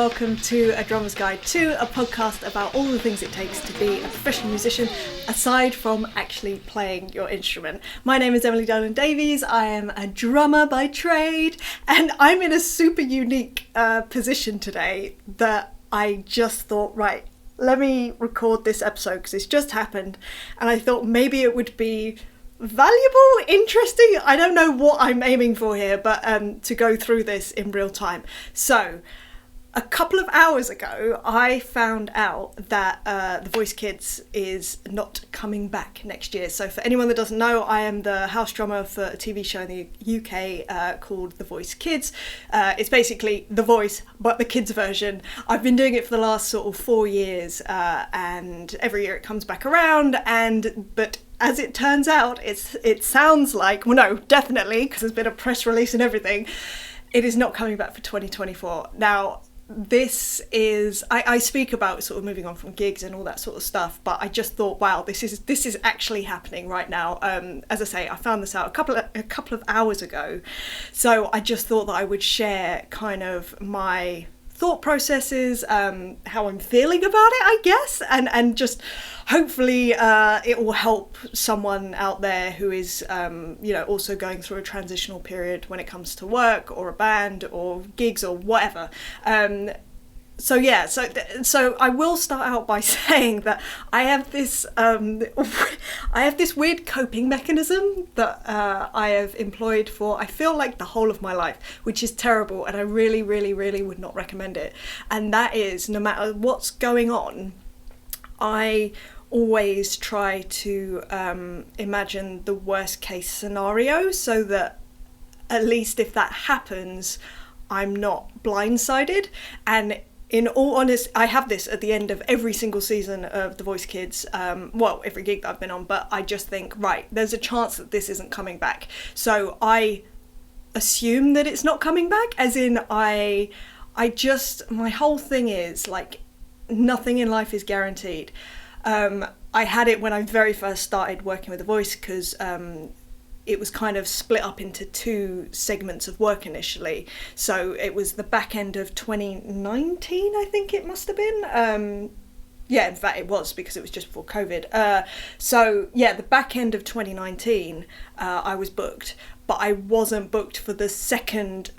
welcome to A Drummer's Guide to, a podcast about all the things it takes to be a professional musician, aside from actually playing your instrument. My name is Emily Dolan-Davies, I am a drummer by trade, and I'm in a super unique position today that I just thought, right, let me record this episode because it's just happened, and I thought maybe it would be valuable, interesting, I don't know what I'm aiming for here, but to go through this in real time. So, a couple of hours ago, I found out that The Voice Kids is not coming back next year. So for anyone that doesn't know, I am the house drummer for a TV show in the UK called The Voice Kids. It's basically The Voice, but the kids version. I've been doing it for the last sort of 4 years, and every year it comes back around, but as it turns out, it sounds like, well no, definitely, because there's been a press release and everything, it is not coming back for 2024. Now, this is, I speak about sort of moving on from gigs and all that sort of stuff, but I just thought, wow, this is actually happening right now. As I say, I found this out a couple of hours ago, so I just thought that I would share kind of my thought processes, how I'm feeling about it, I guess, and just hopefully it will help someone out there who is also going through a transitional period when it comes to work or a band or gigs or whatever. So I will start out by saying that I have this weird coping mechanism that I have employed for, I feel like, the whole of my life, which is terrible, and I really, really, really would not recommend it. And that is, no matter what's going on, I always try to imagine the worst case scenario, so that at least if that happens, I'm not blindsided. And in all honesty, I have this at the end of every single season of The Voice Kids, every gig that I've been on, but I just think, right, there's a chance that this isn't coming back. So I assume that it's not coming back, as in my whole thing is, like, nothing in life is guaranteed. I had it when I very first started working with The Voice, because it was kind of split up into two segments of work initially. So it was the back end of 2019, I think it must have been. In fact it was, because it was just before COVID. The back end of 2019, I was booked, but I wasn't booked for the second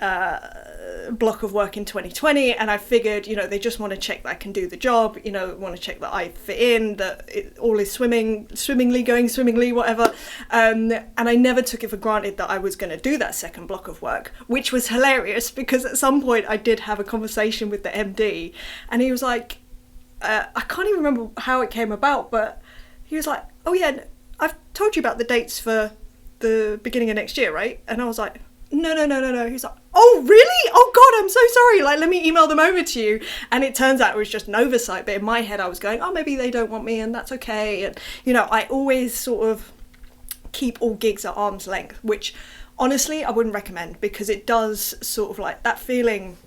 block of work in 2020, and I figured, they just want to check that I can do the job, want to check that I fit in, that it all is going swimmingly, whatever. And I never took it for granted that I was going to do that second block of work, which was hilarious, because at some point I did have a conversation with the MD, and he was like, I can't even remember how it came about, but he was like, oh yeah, I've told you about the dates for the beginning of next year, right? And I was like, no. He's like, oh really? Oh god, I'm so sorry, like, let me email them over to you. And it turns out it was just an oversight, but in my head I was going, oh, maybe they don't want me, and that's okay. And I always sort of keep all gigs at arm's length, which honestly I wouldn't recommend, because it does sort of, like, that feeling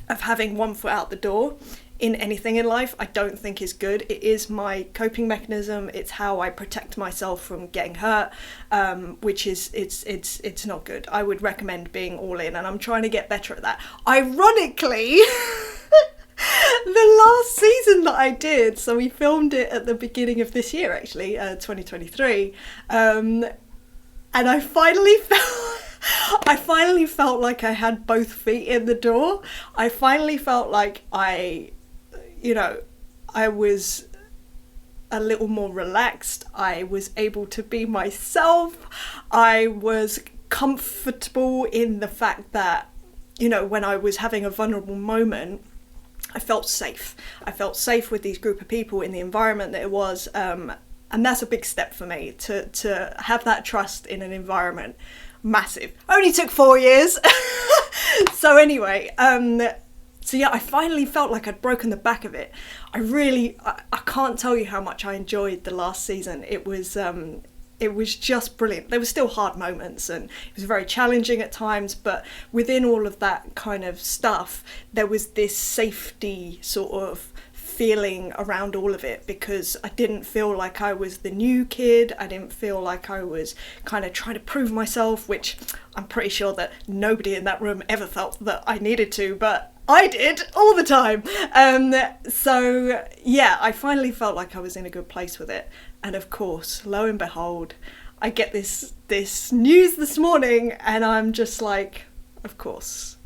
of having one foot out the door in anything in life, I don't think is good. It is my coping mechanism. It's how I protect myself from getting hurt, which is, it's not good. I would recommend being all in, and I'm trying to get better at that. Ironically, the last season that I did, so we filmed it at the beginning of this year, actually, 2023, and I finally felt like I had both feet in the door. I finally felt like I was a little more relaxed. I was able to be myself. I was comfortable in the fact that, when I was having a vulnerable moment, I felt safe. I felt safe with these group of people in the environment that it was. And that's a big step for me, to have that trust in an environment. Massive. Only took 4 years. So anyway, I finally felt like I'd broken the back of it. I can't tell you how much I enjoyed the last season. It was just brilliant. There were still hard moments, and it was very challenging at times, but within all of that kind of stuff, there was this safety sort of feeling around all of it, because I didn't feel like I was the new kid. I didn't feel like I was kind of trying to prove myself, which I'm pretty sure that nobody in that room ever felt that I needed to, but I did all the time. So yeah, I finally felt like I was in a good place with it. And of course, lo and behold, I get this news this morning and I'm just like, of course.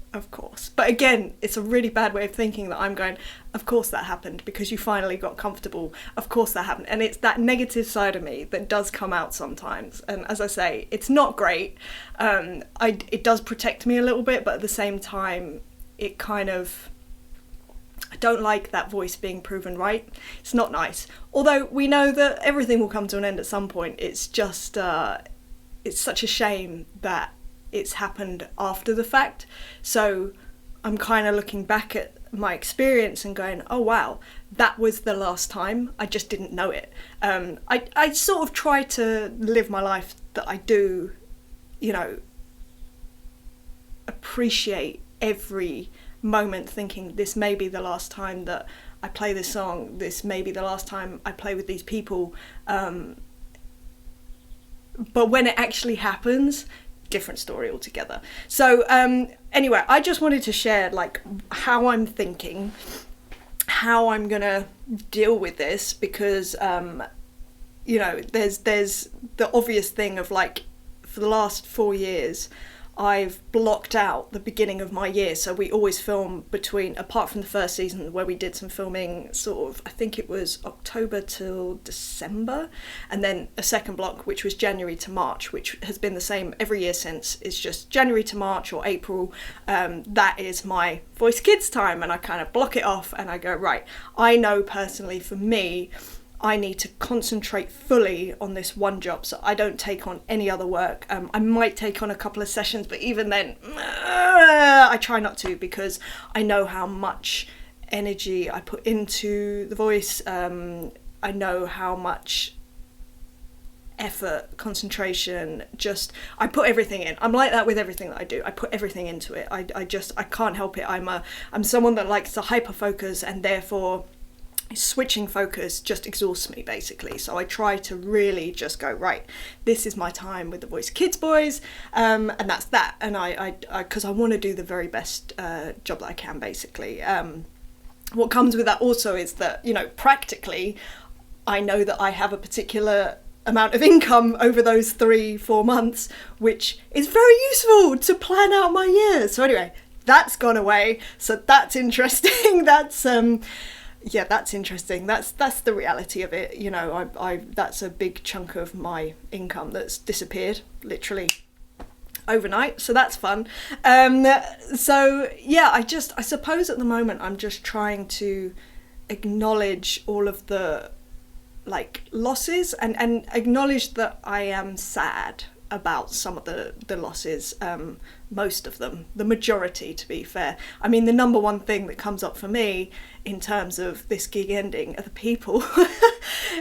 But again, it's a really bad way of thinking that I'm going, of course that happened because you finally got comfortable. Of course that happened. And it's that negative side of me that does come out sometimes. And as I say, it's not great. It does protect me a little bit, but at the same time, it kind of, I don't like that voice being proven right. It's not nice. Although we know that everything will come to an end at some point. It's just, it's such a shame that it's happened after the fact. So I'm kind of looking back at my experience and going, oh wow, that was the last time. I just didn't know it. I sort of try to live my life that I do, you know, appreciate every moment, thinking this may be the last time that I play this song, this may be the last time I play with these people. But when it actually happens, different story altogether. So anyway, I just wanted to share like how I'm thinking, how I'm gonna deal with this, because you know, there's the obvious thing of like, for the last 4 years I've blocked out the beginning of my year. So we always film between, apart from the first season where we did some filming sort of, I think it was October till December, and then a second block which was January to March, which has been the same every year since. It's just January to March or April. That is my Voice Kids time, and I kind of block it off and I go, right, I know personally for me, I need to concentrate fully on this one job, so I don't take on any other work. I might take on a couple of sessions, but even then, I try not to, because I know how much energy I put into the voice. I know how much effort, concentration, I put everything in. I'm like that with everything that I do. I put everything into it. I can't help it. I'm someone that likes to hyper focus, and therefore switching focus just exhausts me basically. So I try to really just go, right, this is my time with the Voice Kids boys, and that's that. And I because I want to do the very best job that I can basically. What comes with that also is that, you know, practically I know that I have a particular amount of income over those 3-4 months, which is very useful to plan out my year. So anyway, that's gone away, so that's interesting. Yeah, that's interesting. That's the reality of it. You know, I that's a big chunk of my income that's disappeared, literally overnight. So that's fun. So yeah, I suppose at the moment I'm just trying to acknowledge all of the like losses and acknowledge that I am sad about some of the losses, most of them, the majority to be fair. I mean, the number one thing that comes up for me in terms of this gig ending are the people.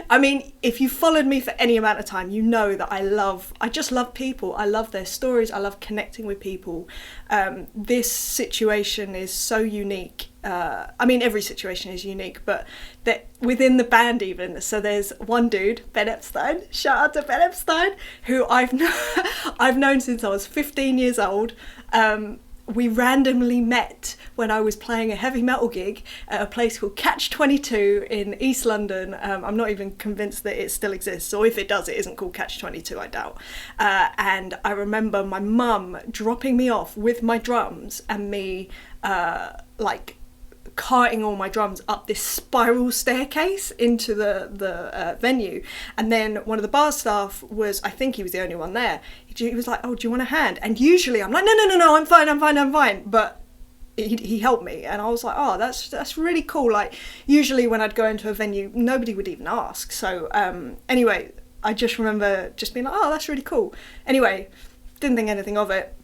I mean, if you followed me for any amount of time, you know that I just love people. I love their stories. I love connecting with people. This situation is so unique. I mean, every situation is unique, but that within the band even. So there's one dude, Ben Epstein, shout out to Ben Epstein, who I've known since I was 15 years old. We randomly met when I was playing a heavy metal gig at a place called Catch 22 in East London. I'm not even convinced that it still exists, or if it does, it isn't called Catch 22, I doubt. And I remember my mum dropping me off with my drums and me like carting all my drums up this spiral staircase into the venue. And then one of the bar staff was, I think he was the only one there, he was like, oh, do you want a hand? And usually I'm like, no, I'm fine. But he helped me, and I was like, oh, that's really cool. Like, usually when I'd go into a venue, nobody would even ask. So anyway, I just remember just being like, oh, that's really cool. Anyway, didn't think anything of it.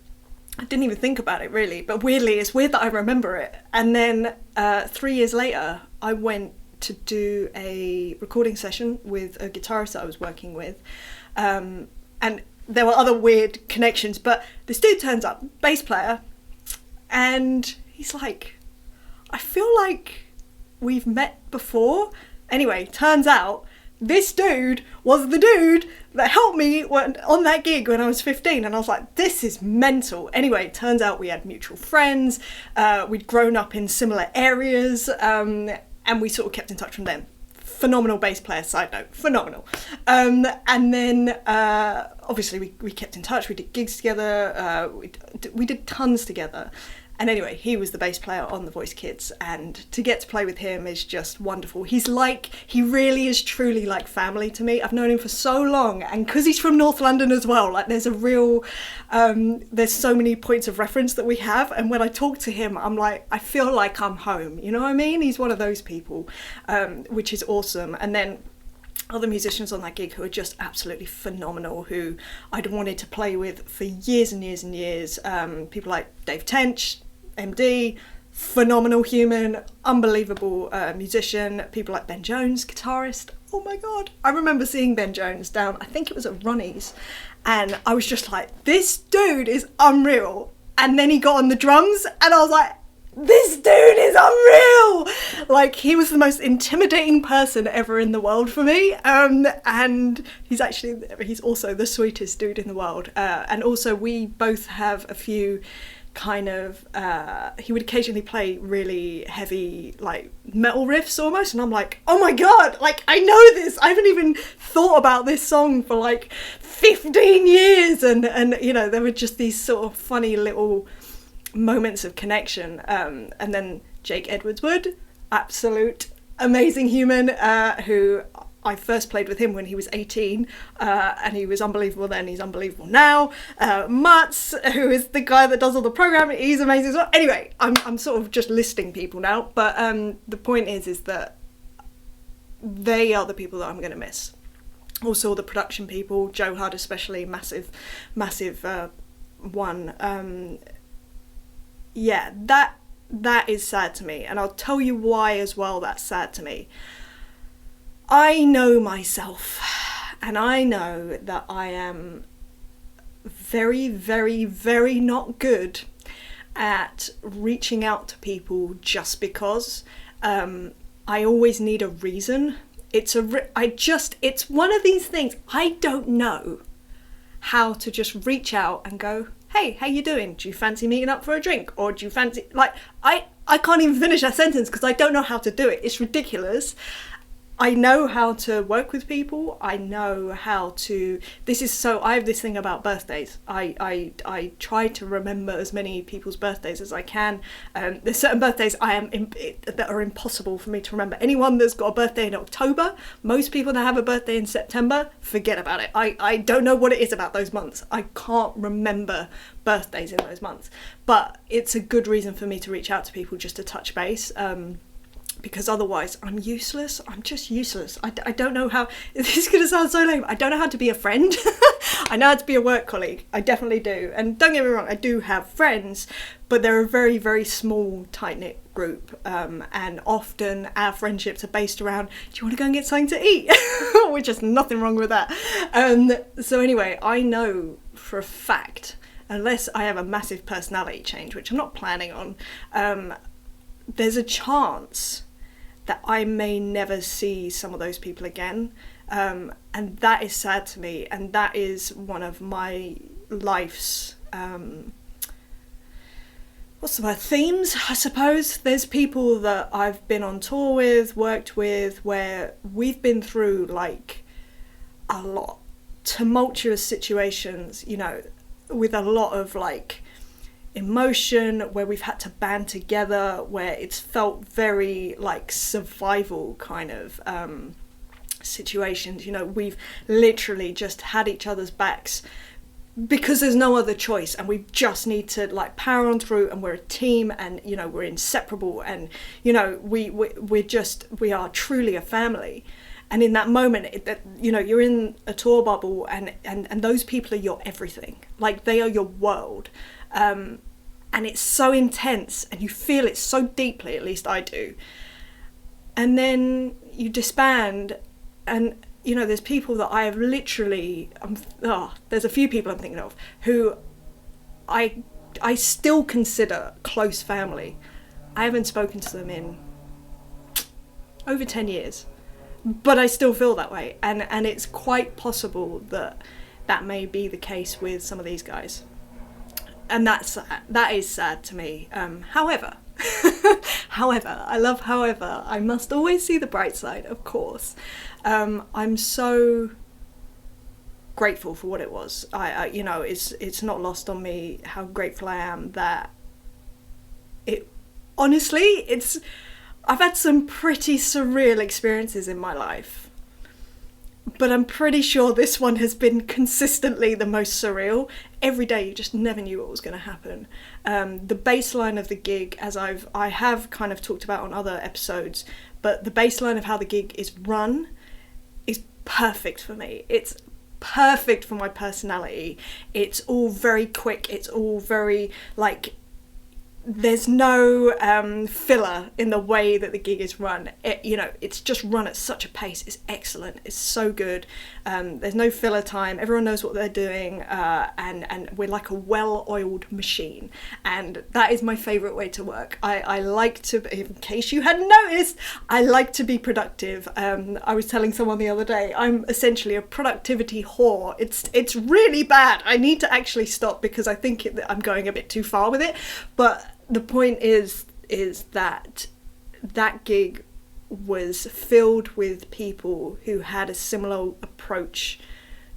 I didn't even think about it really, but weirdly, it's weird that I remember it. And then 3 years later, I went to do a recording session with a guitarist that I was working with, and there were other weird connections, but this dude turns up, bass player, and he's like, I feel like we've met before. Anyway, turns out this dude was the dude that helped me on that gig when I was 15, and I was like, this is mental. Anyway, it turns out we had mutual friends, we'd grown up in similar areas, and we sort of kept in touch from then. Phenomenal bass player, side note, phenomenal. And then obviously we kept in touch, we did gigs together, we did tons together. And anyway, he was the bass player on The Voice Kids, and to get to play with him is just wonderful. He really is truly like family to me. I've known him for so long, and because he's from North London as well, like there's a real, there's so many points of reference that we have, and when I talk to him, I'm like, I feel like I'm home, you know what I mean? He's one of those people, which is awesome. And then other musicians on that gig who are just absolutely phenomenal, who I'd wanted to play with for years and years and years. People like Dave Tench, MD, phenomenal human, unbelievable musician. People like Ben Jones, guitarist. Oh my God. I remember seeing Ben Jones down, I think it was at Ronnie's, and I was just like, this dude is unreal. And then he got on the drums and I was like, this dude is unreal! Like, he was the most intimidating person ever in the world for me, and he's also the sweetest dude in the world. And also we both have a few kind of, he would occasionally play really heavy, like, metal riffs almost, and I'm like, oh my God, like, I know this! I haven't even thought about this song for like 15 years, and you know, there were just these sort of funny little moments of connection. And then Jake Edwards-Wood, absolute amazing human, who I first played with him when he was 18, and he was unbelievable then, he's unbelievable now. Mutz, who is the guy that does all the programming, he's amazing as well. Anyway, I'm sort of just listing people now, but the point is that they are the people that I'm going to miss. Also the production people, Joe Hudd especially, massive one. Yeah, that is sad to me, and I'll tell you why as well that's sad to me. I know myself, and I know that I am very, very, very not good at reaching out to people just because. I always need a reason. It's one of these things, I don't know how to just reach out and go, hey, how you doing? Do you fancy meeting up for a drink? Or do you fancy, like, I can't even finish that sentence because I don't know how to do it. It's ridiculous. I know how to work with people. I know how to, I have this thing about birthdays. I try to remember as many people's birthdays as I can. There's certain birthdays that are impossible for me to remember. Anyone that's got a birthday in October, most people that have a birthday in September, forget about it. I don't know what it is about those months. I can't remember birthdays in those months. But it's a good reason for me to reach out to people just to touch base. Because otherwise I'm useless. I'm just useless. I don't know how, this is going to sound so lame, I don't know how to be a friend. I know how to be a work colleague, I definitely do. And don't get me wrong, I do have friends, but they're a very, very small, tight-knit group. And often our friendships are based around, do you want to go and get something to eat? Which is nothing wrong with that. So anyway, I know for a fact, unless I have a massive personality change, which I'm not planning on, there's a chance that I may never see some of those people again, and that is sad to me, and that is one of my life's what's the word, themes, I suppose. There's people that I've been on tour with, worked with, where we've been through like a lot tumultuous situations, you know, with a lot of like emotion, where we've had to band together, where it's felt very like survival kind of situations. You know, we've literally just had each other's backs because there's no other choice, and we just need to like power on through, and we're a team, and you know, we're inseparable, and you know, we are truly a family. And in that moment, you know, you're in a tour bubble, and those people are your everything. Like, they are your world. And it's so intense, and you feel it so deeply, at least I do. And then you disband, and, you know, there's people that I have literally, there's a few people I'm thinking of, who I still consider close family. I haven't spoken to them in over 10 years. but I still feel that way, and it's quite possible that that may be the case with some of these guys, and that is sad to me. However, I love however. I must always see the bright side, of course. I'm so grateful for what it was. I you know, it's not lost on me how grateful I am that it. Honestly, I've had some pretty surreal experiences in my life, but I'm pretty sure this one has been consistently the most surreal. Every day you just never knew what was going to happen. The baseline of the gig, as I have kind of talked about on other episodes, but the baseline of how the gig is run is perfect for me. It's perfect for my personality. It's all very quick. It's all very, like, there's no filler in the way that the gig is run. It's just run at such a pace. It's excellent. It's so good. There's no filler time. Everyone knows what they're doing, and we're like a well-oiled machine. And that is my favourite way to work. I like to, in case you hadn't noticed, I like to be productive. I was telling someone the other day, I'm essentially a productivity whore. It's really bad. I need to actually stop because I think I'm going a bit too far with it. But the point is that gig was filled with people who had a similar approach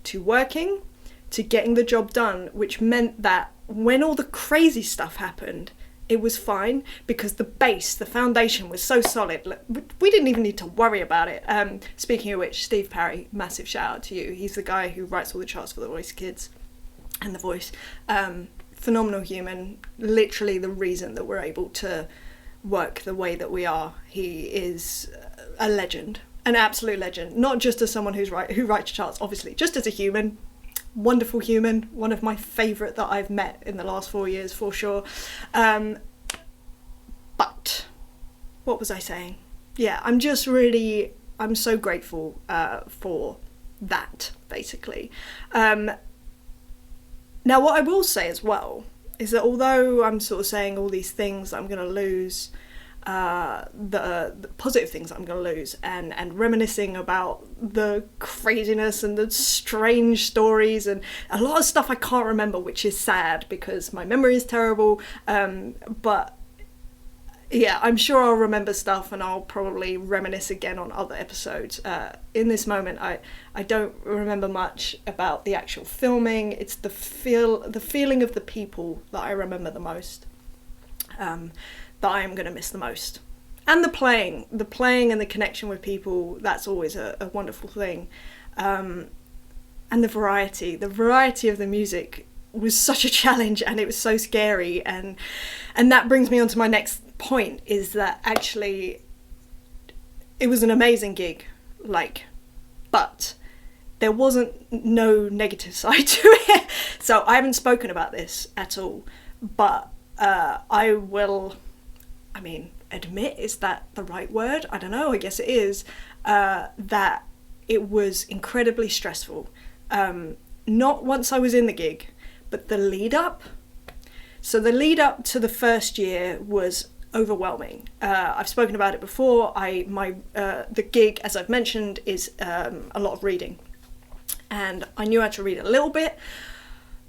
to working, to getting the job done, which meant that when all the crazy stuff happened, it was fine because the base, the foundation was so solid. We didn't even need to worry about it. Speaking of which, Steve Parry, massive shout out to you. He's the guy who writes all the charts for The Voice Kids and The Voice. Phenomenal human, literally the reason that we're able to work the way that we are. He is a legend, an absolute legend, not just as someone who writes charts, obviously, just as a human, wonderful human, one of my favourite that I've met in the last 4 years for sure. But what was I saying? Yeah, I'm so grateful for that, basically. Now, what I will say as well is that although I'm sort of saying all these things that I'm going to lose, the positive things that I'm going to lose, and reminiscing about the craziness and the strange stories and a lot of stuff I can't remember, which is sad because my memory is terrible, but yeah, I'm sure I'll remember stuff and I'll probably reminisce again on other episodes. In this moment, I don't remember much about the actual filming. It's the feeling of the people that I remember the most, that I am going to miss the most. And the playing and the connection with people, that's always a wonderful thing. And the variety of the music was such a challenge, and it was so scary, and that brings me on to my next point, is that actually it was an amazing gig, but there wasn't no negative side to it. So I haven't spoken about this at all, but I will, admit, is that the right word? I don't know, I guess it is, that it was incredibly stressful. Not once I was in the gig, but the lead up. So the lead up to the first year was overwhelming. I've spoken about it before. The gig, as I've mentioned, is a lot of reading, and I knew how to read a little bit,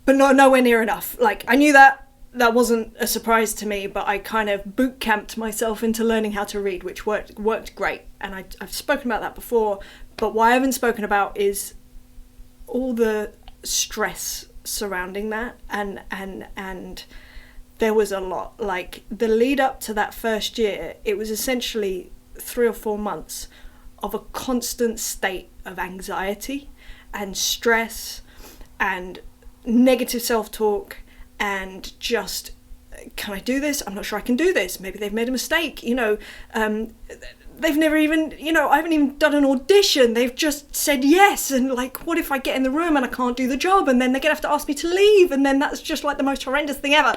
but nowhere near enough. I knew that wasn't a surprise to me, but I kind of boot camped myself into learning how to read, which worked great. And I've spoken about that before, but what I haven't spoken about is all the stress surrounding that, and there was a lot. The lead up to that first year, it was essentially 3 or 4 months of a constant state of anxiety and stress and negative self-talk and just, can I do this? I'm not sure I can do this. Maybe they've made a mistake, they've never even, I haven't even done an audition. They've just said yes. And what if I get in the room and I can't do the job? And then they're going to have to ask me to leave. And then that's just the most horrendous thing ever.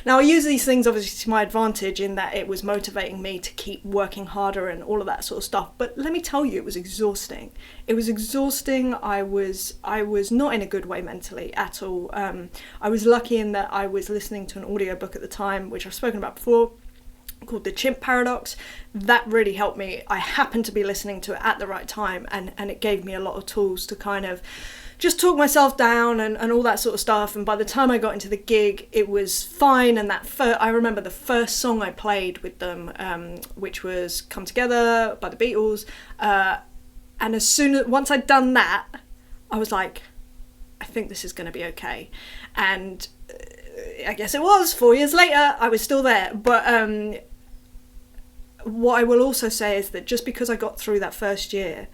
Now, I use these things obviously to my advantage in that it was motivating me to keep working harder and all of that sort of stuff. But let me tell you, it was exhausting. It was exhausting. I was not in a good way mentally at all. I was lucky in that I was listening to an audiobook at the time, which I've spoken about before, called The Chimp Paradox. That really helped me. I happened to be listening to it at the right time, and it gave me a lot of tools to kind of just talk myself down and all that sort of stuff. And by the time I got into the gig, it was fine. And I remember the first song I played with them, which was Come Together by the Beatles. And once I'd done that, I was like, I think this is going to be okay. And I guess it was. 4 years later, I was still there. But what I will also say is that just because I got through that first year,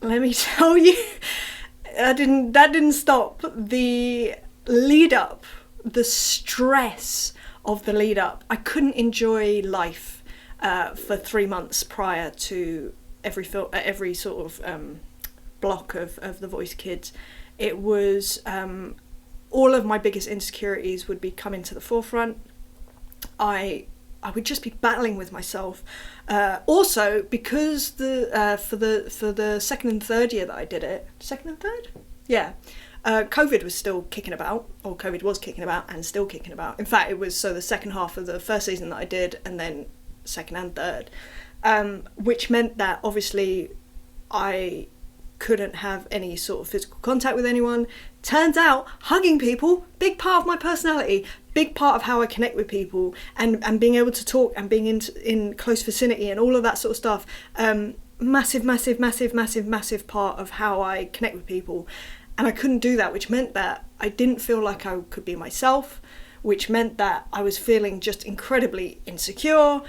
let me tell you, that didn't stop the lead up, the stress of the lead up. I couldn't enjoy life for 3 months prior to every sort of block of The Voice Kids. It was all of my biggest insecurities would be coming to the forefront. I would just be battling with myself. Also, because for the second and third year that I did it, second and third? Yeah. COVID was still kicking about, or COVID was kicking about and still kicking about. In fact, it was the second half of the first season that I did, and then second and third, which meant that obviously I couldn't have any sort of physical contact with anyone. Turns out hugging people, big part of my personality, big part of how I connect with people, and being able to talk and being in close vicinity and all of that sort of stuff, massive part of how I connect with people. And I couldn't do that, which meant that I didn't feel like I could be myself, which meant that I was feeling just incredibly insecure.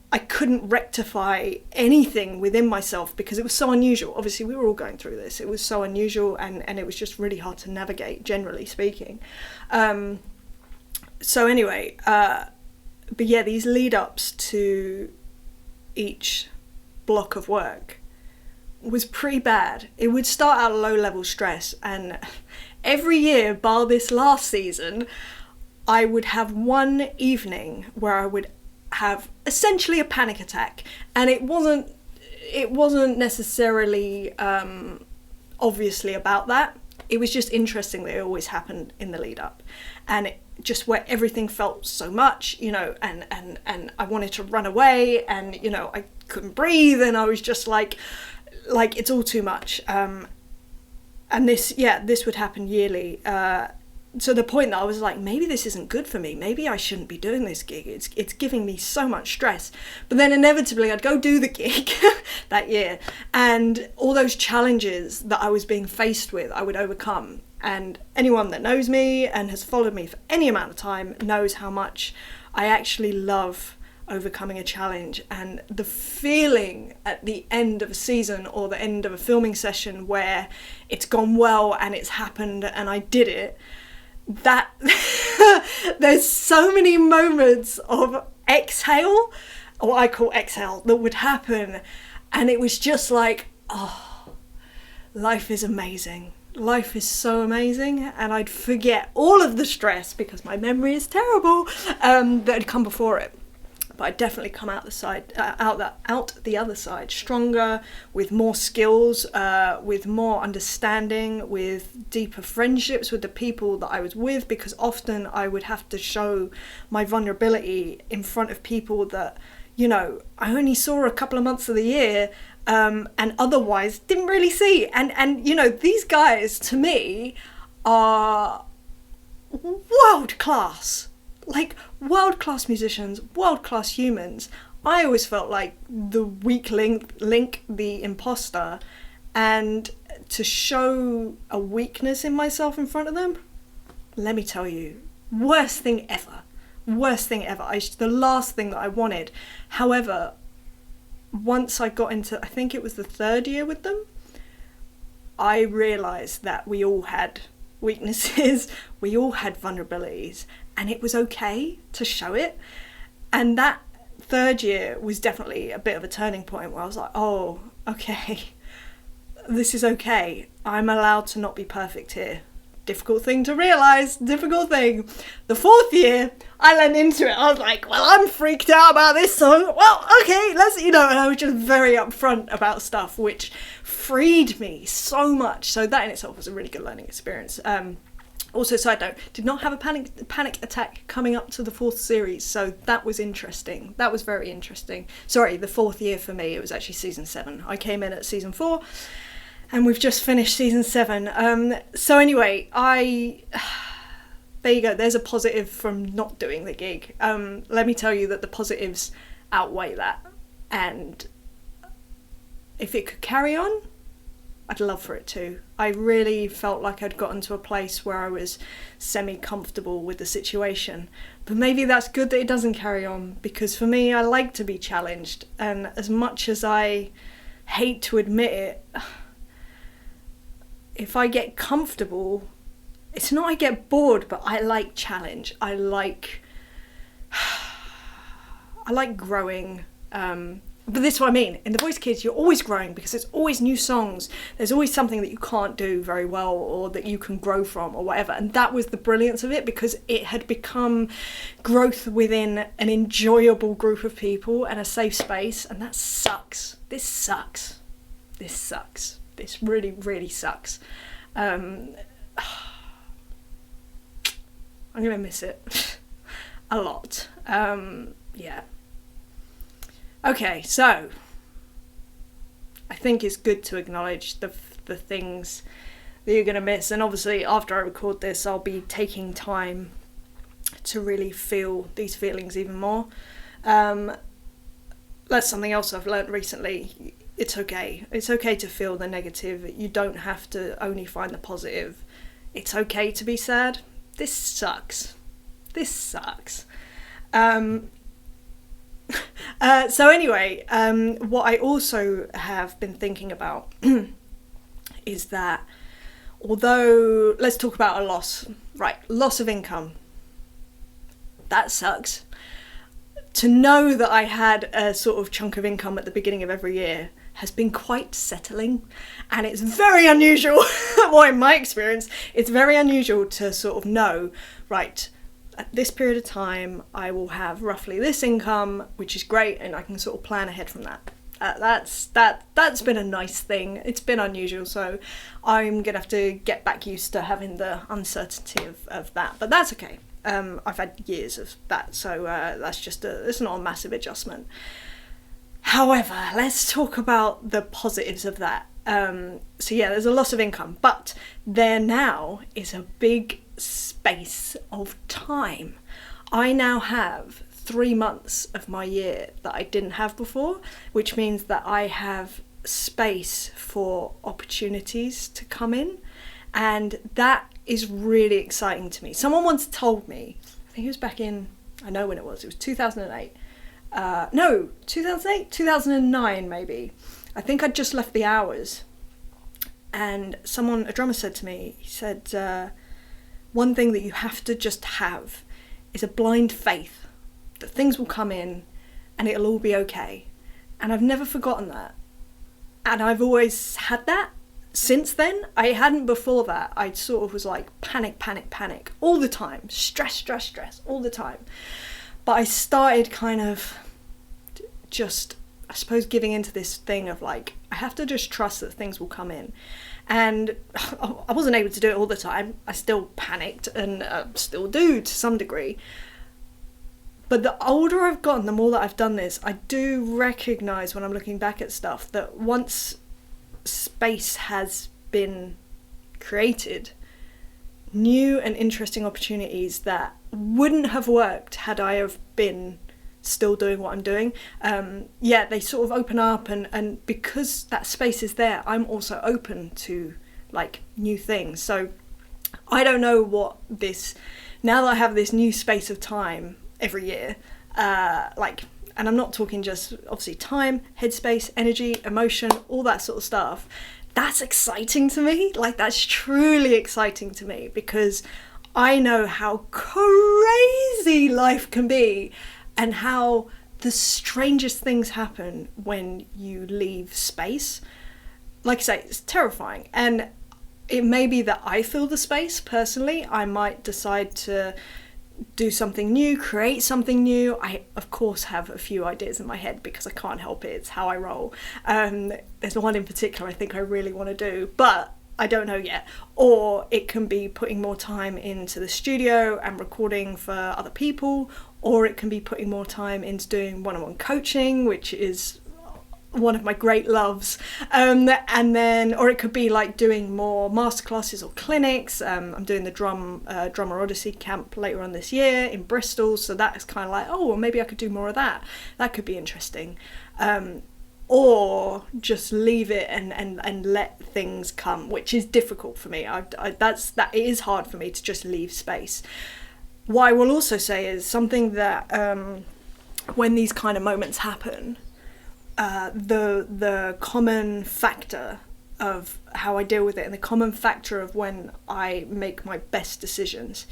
I couldn't rectify anything within myself because it was so unusual. Obviously, we were all going through this. It was so unusual, and it was just really hard to navigate, generally speaking. So anyway, but yeah, these lead ups to each block of work was pretty bad. It would start out low level stress, and every year, bar this last season, I would have one evening where I would have essentially a panic attack, and it wasn't necessarily obviously about that. It was just interesting that it always happened in the lead up, and it just where everything felt so much, and I wanted to run away, and I couldn't breathe, and I was just like it's all too much. And this would happen yearly. To the point that I was like, maybe this isn't good for me. Maybe I shouldn't be doing this gig. It's giving me so much stress. But then inevitably I'd go do the gig that year, and all those challenges that I was being faced with, I would overcome. And anyone that knows me and has followed me for any amount of time knows how much I actually love overcoming a challenge, and the feeling at the end of a season or the end of a filming session where it's gone well and it's happened and I did it. That there's so many moments of exhale, or what I call exhale, that would happen, and it was just like, oh, life is amazing. Life is so amazing, and I'd forget all of the stress because my memory is terrible that had come before it. But I'd definitely come out the other side stronger, with more skills, with more understanding, with deeper friendships with the people that I was with, because often I would have to show my vulnerability in front of people that, I only saw a couple of months of the year, and otherwise didn't really see. And these guys, to me, are world class. Like, world-class musicians, world-class humans. I always felt like the weak link, the imposter, and to show a weakness in myself in front of them, let me tell you, worst thing ever. The last thing that I wanted. However, once I got into, I think it was the third year with them, I realised that we all had weaknesses, we all had vulnerabilities, and it was okay to show it. And that third year was definitely a bit of a turning point where I was like, oh, okay, this is okay. I'm allowed to not be perfect here. Difficult thing to realise, difficult thing. The fourth year, I leaned into it. I was like, well, I'm freaked out about this song. Well, okay, and I was just very upfront about stuff, which freed me so much. So that in itself was a really good learning experience. Also, side note, did not have a panic attack coming up to the 4th series, so that was interesting. That was very interesting. Sorry, the 4th year for me, it was actually season 7. I came in at season 4, and we've just finished season 7. So anyway, there you go, there's a positive from not doing the gig. Let me tell you that the positives outweigh that, and if it could carry on, I'd love for it to. I really felt like I'd gotten to a place where I was semi-comfortable with the situation. But maybe that's good that it doesn't carry on, because for me, I like to be challenged. And as much as I hate to admit it, if I get comfortable, it's not I get bored, but I like challenge. I like growing. But this is what I mean. In The Voice Kids, you're always growing because there's always new songs. There's always something that you can't do very well or that you can grow from or whatever. And that was the brilliance of it, because it had become growth within an enjoyable group of people and a safe space. And that sucks. This sucks. This sucks. This really, really sucks. I'm going to miss it a lot. Yeah. Okay, so I think it's good to acknowledge the things that you're going to miss. And obviously after I record this, I'll be taking time to really feel these feelings even more. That's something else I've learned recently. It's okay. It's okay to feel the negative. You don't have to only find the positive. It's okay to be sad. This sucks. This sucks. So anyway, what I also have been thinking about is that although, let's talk about a loss, right? Loss of income. That sucks. To know that I had a sort of chunk of income at the beginning of every year has been quite settling, and it's very unusual. Well, in my experience, it's very unusual to sort of know, right, at this period of time, I will have roughly this income, which is great, and I can sort of plan ahead from that. That's been a nice thing. It's been unusual, so I'm gonna have to get back used to having the uncertainty of that. But that's okay. I've had years of that, so that's just it's not a massive adjustment. However, let's talk about the positives of that. So yeah, there's a loss of income, but there now is a big space of time. I now have 3 months of my year that I didn't have before, which means that I have space for opportunities to come in, and that is really exciting to me. Someone once told me, I think it was back in, I know when it was 2008. No, 2008, 2009 maybe. I think I'd just left the Hours, and a drummer said to me, he said, one thing that you have to just have is a blind faith that things will come in and it'll all be okay. And I've never forgotten that. And I've always had that since then. I hadn't before that. I sort of was like panic all the time. Stress all the time. But I started kind of just, I suppose, giving into this thing of like, I have to just trust that things will come in. And I wasn't able to do it all the time. I still panicked and still do to some degree. But the older I've gotten, the more that I've done this, I do recognise when I'm looking back at stuff that once space has been created, new and interesting opportunities that wouldn't have worked had I have been still doing what I'm doing, they sort of open up, and because that space is there, I'm also open to like new things. So I don't know what this, now that I have this new space of time every year, and I'm not talking just obviously time, headspace, energy, emotion, all that sort of stuff, that's exciting to me. Like, that's truly exciting to me, because I know how crazy life can be and how the strangest things happen when you leave space. Like I say, it's terrifying. And it may be that I fill the space personally. I might decide to do something new, create something new. I, of course, have a few ideas in my head because I can't help it. It's how I roll. There's one in particular I think I really want to do. But I don't know yet. Or it can be putting more time into the studio and recording for other people, or it can be putting more time into doing one-on-one coaching, which is one of my great loves, and then, or it could be like doing more masterclasses or clinics. I'm doing the Drummer Odyssey camp later on this year in Bristol, so that is kind of like, oh, well, maybe I could do more of that. That could be interesting. Or just leave it and let things come, which is difficult for me. It is hard for me to just leave space. What I will also say is something that when these kind of moments happen, the common factor of how I deal with it, and the common factor of when I make my best decisions,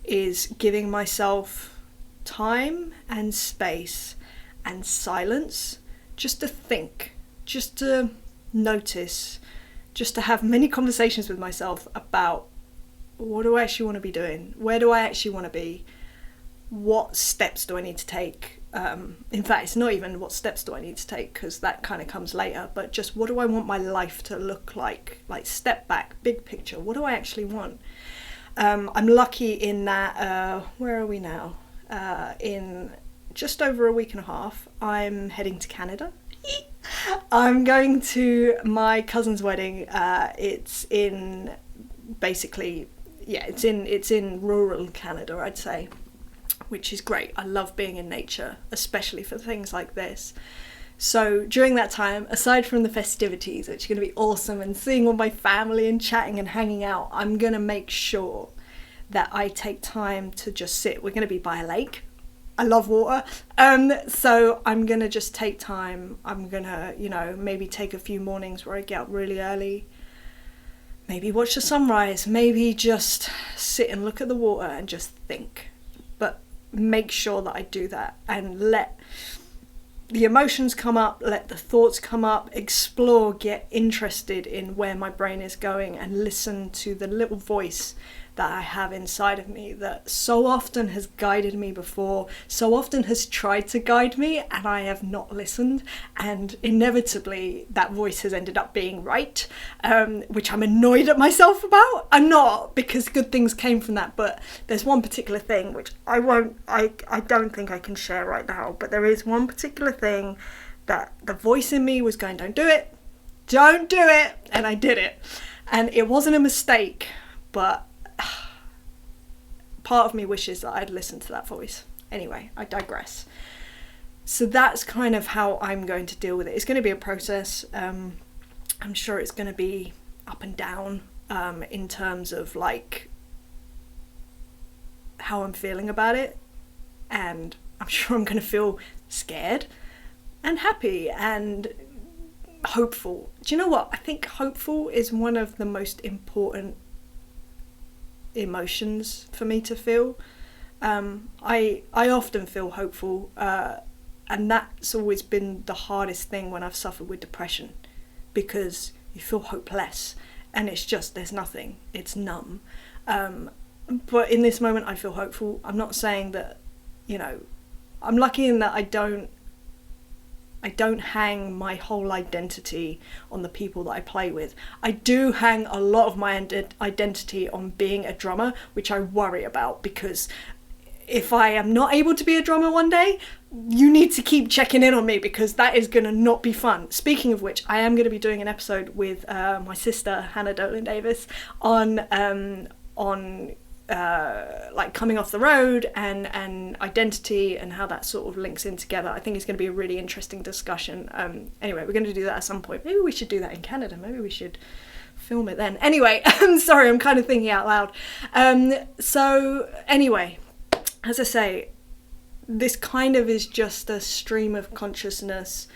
is giving myself time and space and silence, just to think, just to notice, just to have many conversations with myself about what do I actually want to be doing? Where do I actually want to be? What steps do I need to take? In fact, it's not even what steps do I need to take, because that kind of comes later, but just what do I want my life to look like step back, big picture, what do I actually want? I'm lucky in that, where are we now? In just over a week and a half, I'm heading to Canada. I'm going to my cousin's wedding. It's in basically, it's in rural Canada, I'd say, which is great. I love being in nature, especially for things like this. So during that time, aside from the festivities, which are going to be awesome, and seeing all my family and chatting and hanging out, I'm going to make sure that I take time to just sit. We're going to be by a lake. I love water. So I'm going to just take time. I'm going to, maybe take a few mornings where I get up really early. Maybe watch the sunrise. Maybe just sit and look at the water and just think. But make sure that I do that and let the emotions come up, let the thoughts come up, explore, get interested in where my brain is going, and listen to the little voice that I have inside of me that so often has guided me before, so often has tried to guide me, and I have not listened, and inevitably that voice has ended up being right, which I'm annoyed at myself about. I'm not, because good things came from that, but there's one particular thing which I don't think I can share right now, but there is one particular thing that the voice in me was going, don't do it, and I did it, and it wasn't a mistake, but part of me wishes that I'd listened to that voice. Anyway, I digress. So that's kind of how I'm going to deal with it. It's going to be a process. I'm sure it's going to be up and down in terms of like how I'm feeling about it, and I'm sure I'm going to feel scared and happy and hopeful. Do you know what? I think hopeful is one of the most important emotions for me to feel. I often feel hopeful, and that's always been the hardest thing when I've suffered with depression, because you feel hopeless and it's just, there's nothing, it's numb. But in this moment I feel hopeful. I'm not saying that, I'm lucky in that I don't hang my whole identity on the people that I play with. I do hang a lot of my identity on being a drummer, which I worry about, because if I am not able to be a drummer one day, you need to keep checking in on me, because that is going to not be fun. Speaking of which, I am going to be doing an episode with my sister, Hannah Dolan Davis, on like coming off the road and identity and how that sort of links in together. I think it's going to be a really interesting discussion. Anyway, we're going to do that at some point. Maybe we should do that in Canada. Maybe we should film it then. Anyway, I'm sorry, I'm kind of thinking out loud. So anyway, as I say, this kind of is just a stream of consciousness.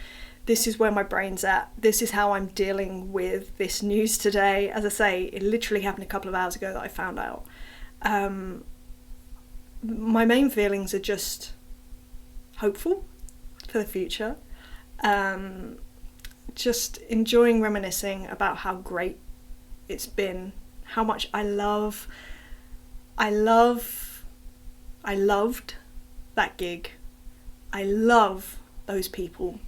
This is where my brain's at. This is how I'm dealing with this news today. As I say, it literally happened a couple of hours ago that I found out. My main feelings are just hopeful for the future, just enjoying reminiscing about how great it's been, how much I loved that gig. I love those people.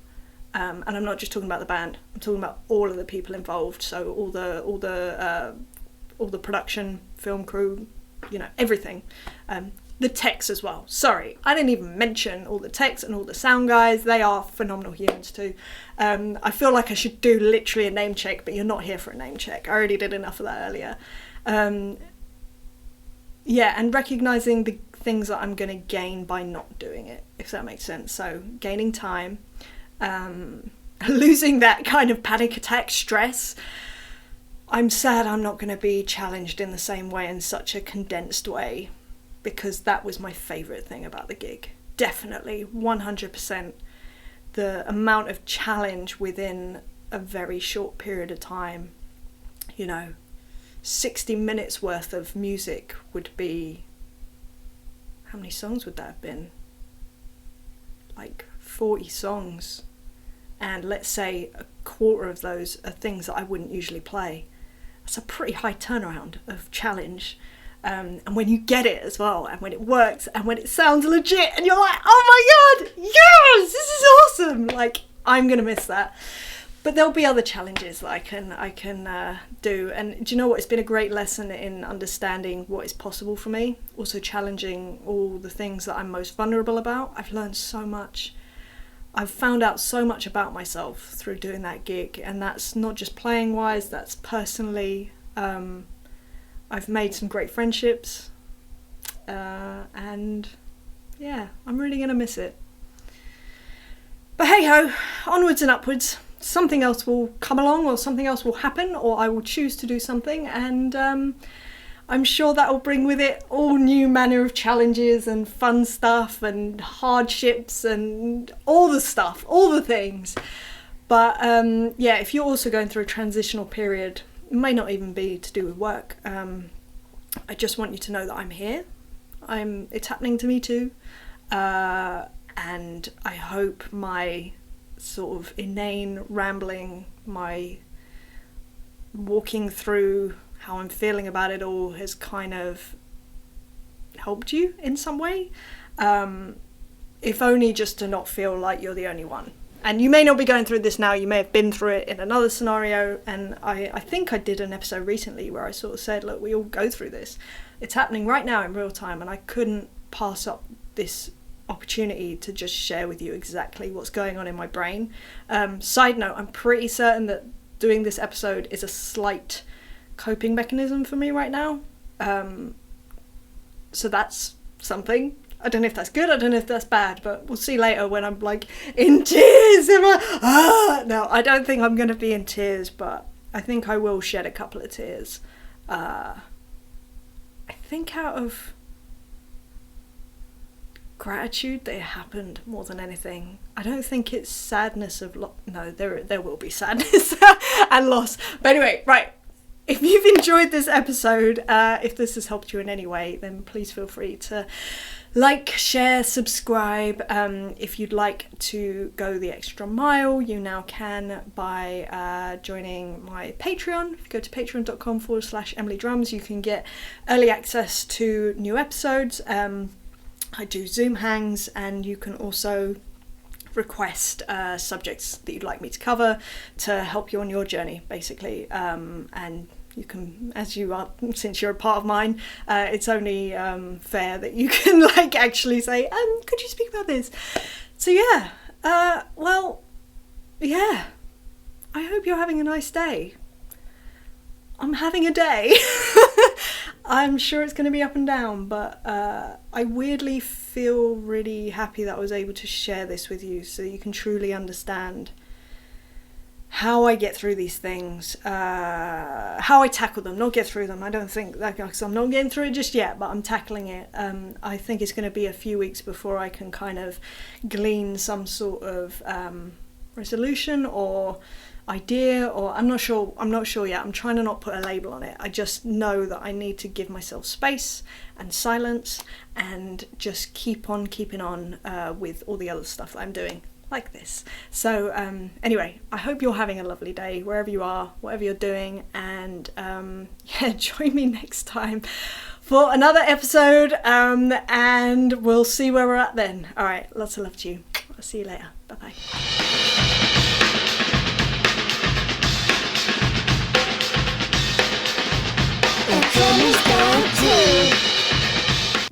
And I'm not just talking about the band. I'm talking about all of the people involved. So all the production, film crew, everything. The techs as well. Sorry, I didn't even mention all the techs and all the sound guys. They are phenomenal humans too. I feel like I should do literally a name check, but you're not here for a name check. I already did enough of that earlier. And recognising the things that I'm going to gain by not doing it, if that makes sense. So gaining time, losing that kind of panic attack stress. I'm sad I'm not going to be challenged in the same way, in such a condensed way, because that was my favourite thing about the gig. Definitely, 100%. The amount of challenge within a very short period of time. 60 minutes worth of music would be... How many songs would that have been? Like 40 songs. And let's say a quarter of those are things that I wouldn't usually play. That's a pretty high turnaround of challenge. And when you get it as well, and when it works, and when it sounds legit, and you're like, oh my god, yes, this is awesome! Like, I'm gonna miss that. But there'll be other challenges that I can do. And do you know what? It's been a great lesson in understanding what is possible for me. Also challenging all the things that I'm most vulnerable about. I've learned so much. I've found out so much about myself through doing that gig, and that's not just playing wise, that's personally. I've made some great friendships, and yeah, I'm really going to miss it. But hey ho, onwards and upwards. Something else will come along, or something else will happen, or I will choose to do something, and I'm sure that will bring with it all new manner of challenges and fun stuff and hardships and all the stuff, all the things. But if you're also going through a transitional period, it may not even be to do with work. I just want you to know that I'm here. It's happening to me too. And I hope my sort of inane rambling, my walking through how I'm feeling about it all has kind of helped you in some way. If only just to not feel like you're the only one. And you may not be going through this now, you may have been through it in another scenario, and I think I did an episode recently where I sort of said, look, we all go through this. It's happening right now in real time, and I couldn't pass up this opportunity to just share with you exactly what's going on in my brain. Side note, I'm pretty certain that doing this episode is a slight coping mechanism for me right now. So that's something. I don't know if that's good, I don't know if that's bad, but we'll see later when I'm like in tears. No, I don't think I'm going to be in tears, but I think I will shed a couple of tears. I think out of gratitude that it happened more than anything. I don't think it's sadness of no, there will be sadness and loss. But anyway, right. If you've enjoyed this episode, if this has helped you in any way, then please feel free to like, share, subscribe. If you'd like to go the extra mile, you now can by joining my Patreon. If you go to patreon.com/EmilyDrums, you can get early access to new episodes. I do Zoom hangs, and you can also request subjects that you'd like me to cover to help you on your journey, basically. And you can, as you are, since you're a part of mine, it's only fair that you can like actually say, could you speak about this? So yeah, I hope you're having a nice day. I'm having a day. I'm sure it's going to be up and down, but I weirdly feel really happy that I was able to share this with you so you can truly understand how I get through these things, how I tackle them, not get through them. I don't think that, because I'm not getting through it just yet, but I'm tackling it. I think it's going to be a few weeks before I can kind of glean some sort of resolution or idea, or I'm not sure yet. I'm trying to not put a label on it. I just know that I need to give myself space and silence and just keep on keeping on with all the other stuff that I'm doing, like this. So anyway, I hope you're having a lovely day wherever you are, whatever you're doing, and join me next time for another episode, and we'll see where we're at then. All right, lots of love to you. I'll see you later. Bye bye. And Jimmy's there too.